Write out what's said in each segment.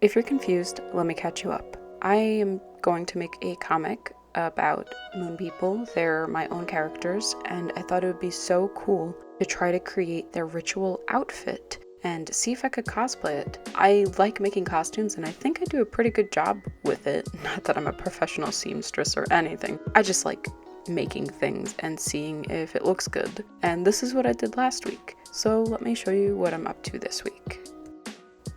If you're confused, let me catch you up. I am going to make a comic about moon people. They're my own characters, and I thought it would be so cool to try to create their ritual outfit and see if I could cosplay it. I like making costumes, and I think I do a pretty good job with it. Not that I'm a professional seamstress or anything. I just like making things and seeing if it looks good. And this is what I did last week. So let me show you what I'm up to this week.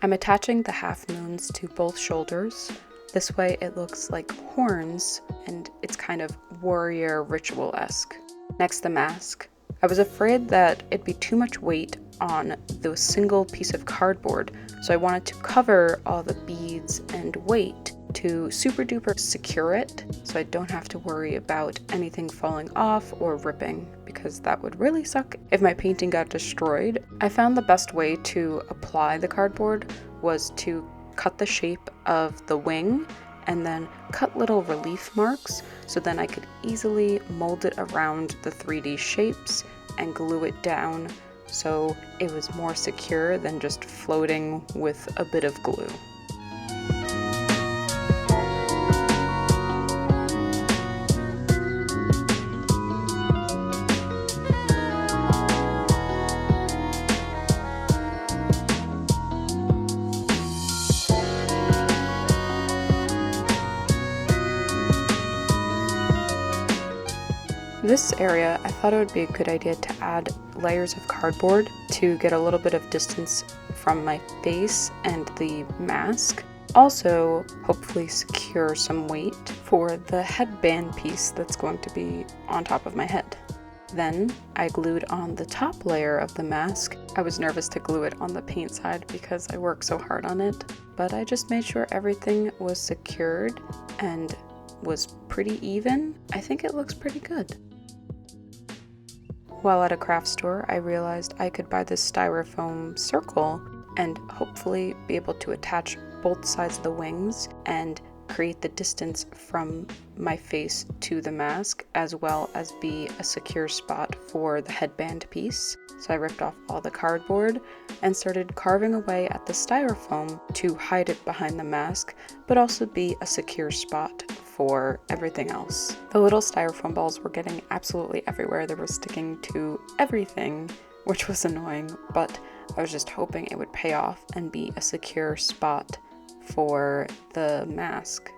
I'm attaching the half moons to both shoulders. This way it looks like horns and it's kind of warrior ritual-esque. Next, the mask. I was afraid that it'd be too much weight on the single piece of cardboard, so I wanted to cover all the beads and weight to super duper secure it so I don't have to worry about anything falling off or ripping, because that would really suck if my painting got destroyed. I found the best way to apply the cardboard was to cut the shape of the wing and then cut little relief marks, so then I could easily mold it around the 3D shapes and glue it down so it was more secure than just floating with a bit of glue. This area, I thought it would be a good idea to add layers of cardboard to get a little bit of distance from my face and the mask. Also, hopefully secure some weight for the headband piece that's going to be on top of my head. Then I glued on the top layer of the mask. I was nervous to glue it on the paint side because I worked so hard on it, but I just made sure everything was secured and was pretty even. I think it looks pretty good. While at a craft store, I realized I could buy this styrofoam circle and hopefully be able to attach both sides of the wings and create the distance from my face to the mask, as well as be a secure spot for the headband piece. So I ripped off all the cardboard and started carving away at the styrofoam to hide it behind the mask, but also be a secure spot for everything else. The little styrofoam balls were getting absolutely everywhere. They were sticking to everything, which was annoying, but I was just hoping it would pay off and be a secure spot for the mask.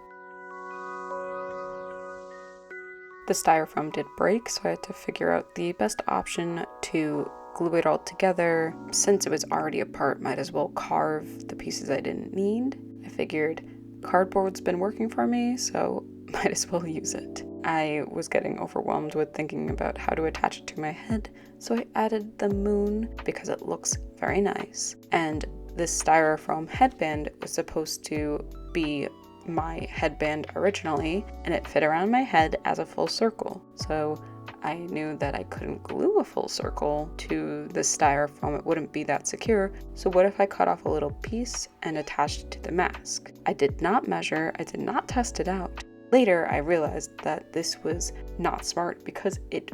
The styrofoam did break, so I had to figure out the best option to glue it all together. Since it was already apart, might as well carve the pieces I didn't need. I figured cardboard's been working for me, so might as well use it. I was getting overwhelmed with thinking about how to attach it to my head, so I added the moon because it looks very nice. And this styrofoam headband was supposed to be my headband originally, and it fit around my head as a full circle. So I knew that I couldn't glue a full circle to the styrofoam. It wouldn't be that secure. So what if I cut off a little piece and attached it to the mask? I did not measure. I did not test it out. Later, I realized that this was not smart because it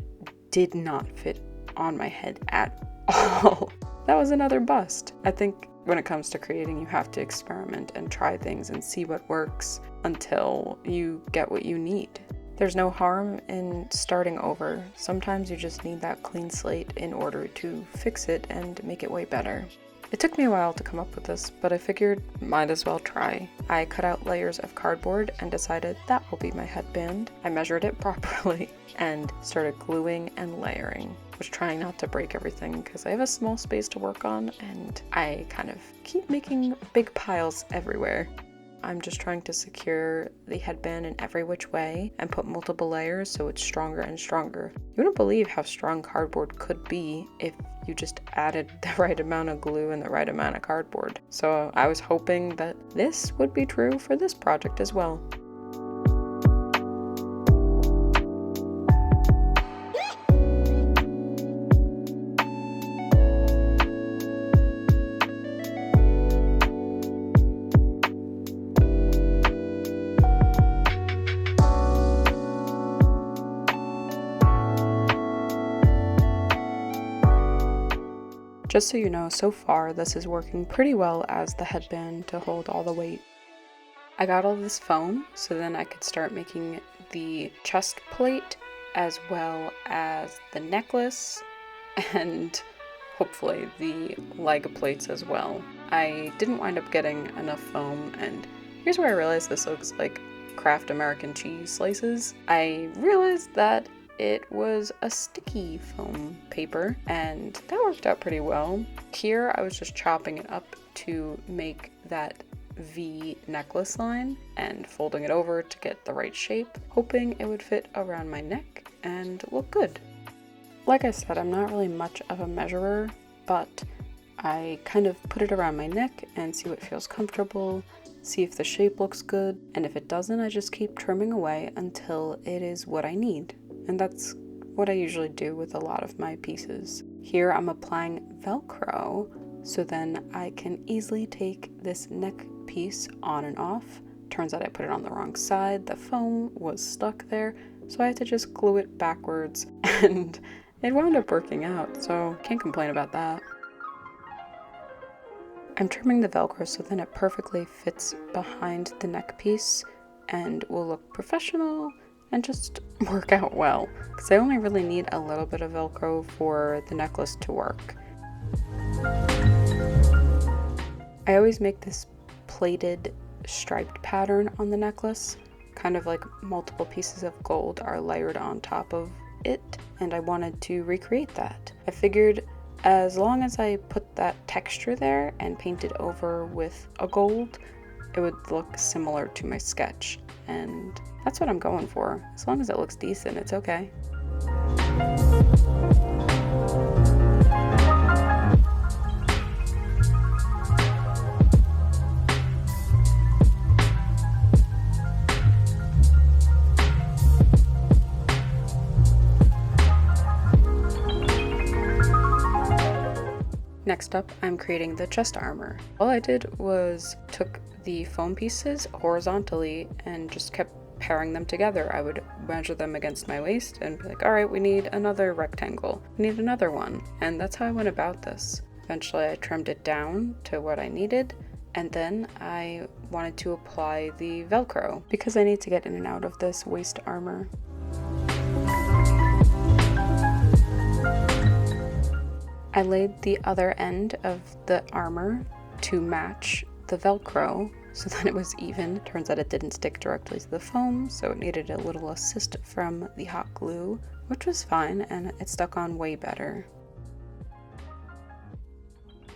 did not fit on my head at all. That was another bust. I think when it comes to creating, you have to experiment and try things and see what works until you get what you need. There's no harm in starting over. Sometimes you just need that clean slate in order to fix it and make it way better. It took me a while to come up with this, but I figured might as well try. I cut out layers of cardboard and decided that will be my headband. I measured it properly and started gluing and layering. I was trying not to break everything because I have a small space to work on and I kind of keep making big piles everywhere. I'm just trying to secure the headband in every which way and put multiple layers so it's stronger and stronger. You wouldn't believe how strong cardboard could be if you just added the right amount of glue and the right amount of cardboard. So I was hoping that this would be true for this project as well. Just so you know, so far this is working pretty well as the headband to hold all the weight. I got all this foam so then I could start making the chest plate as well as the necklace and hopefully the leg plates as well. I didn't wind up getting enough foam, and here's where I realized this looks like Kraft American cheese slices. I realized that it was a sticky foam paper, and that worked out pretty well. Here I was just chopping it up to make that V necklace line and folding it over to get the right shape, hoping it would fit around my neck and look good. Like I said, I'm not really much of a measurer, but I kind of put it around my neck and see what feels comfortable, see if the shape looks good, and if it doesn't, I just keep trimming away until it is what I need. And that's what I usually do with a lot of my pieces. Here I'm applying Velcro, so then I can easily take this neck piece on and off. Turns out I put it on the wrong side, the foam was stuck there, so I had to just glue it backwards, and it wound up working out, so can't complain about that. I'm trimming the Velcro so then it perfectly fits behind the neck piece and will look professional and just work out well, because I only really need a little bit of Velcro for the necklace to work. I always make this plated striped pattern on the necklace, kind of like multiple pieces of gold are layered on top of it, and I wanted to recreate that. I figured as long as I put that texture there and paint it over with a gold, it would look similar to my sketch, and that's what I'm going for. As long as it looks decent, it's okay. Next up, I'm creating the chest armor. All I did was took the foam pieces horizontally and just kept pairing them together. I would measure them against my waist and be like, all right, we need another rectangle. We need another one. And that's how I went about this. Eventually I trimmed it down to what I needed, and then I wanted to apply the Velcro because I need to get in and out of this waist armor. I laid the other end of the armor to match the Velcro so that it was even. Turns out it didn't stick directly to the foam, so it needed a little assist from the hot glue, which was fine, and it stuck on way better.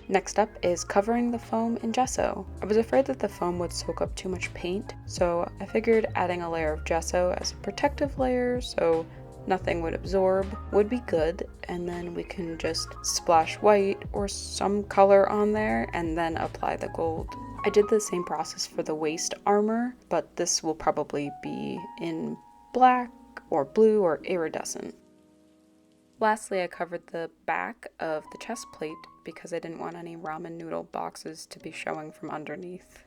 Next up is covering the foam in gesso. I was afraid that the foam would soak up too much paint, so I figured adding a layer of gesso as a protective layer so nothing would absorb would be good, and then we can just splash white or some color on there and then apply the gold. I did the same process for the waist armor, but this will probably be in black or blue or iridescent. Lastly, I covered the back of the chest plate because I didn't want any ramen noodle boxes to be showing from underneath.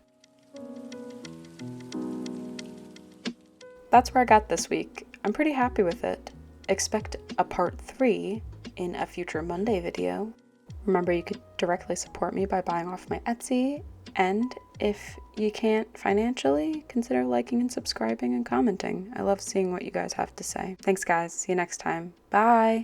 That's where I got this week. I'm pretty happy with it. Expect a part 3 in a future Monday video. Remember, you could directly support me by buying off my Etsy, and if you can't financially, consider liking and subscribing and commenting. I love seeing what you guys have to say. Thanks guys, see you next time. Bye!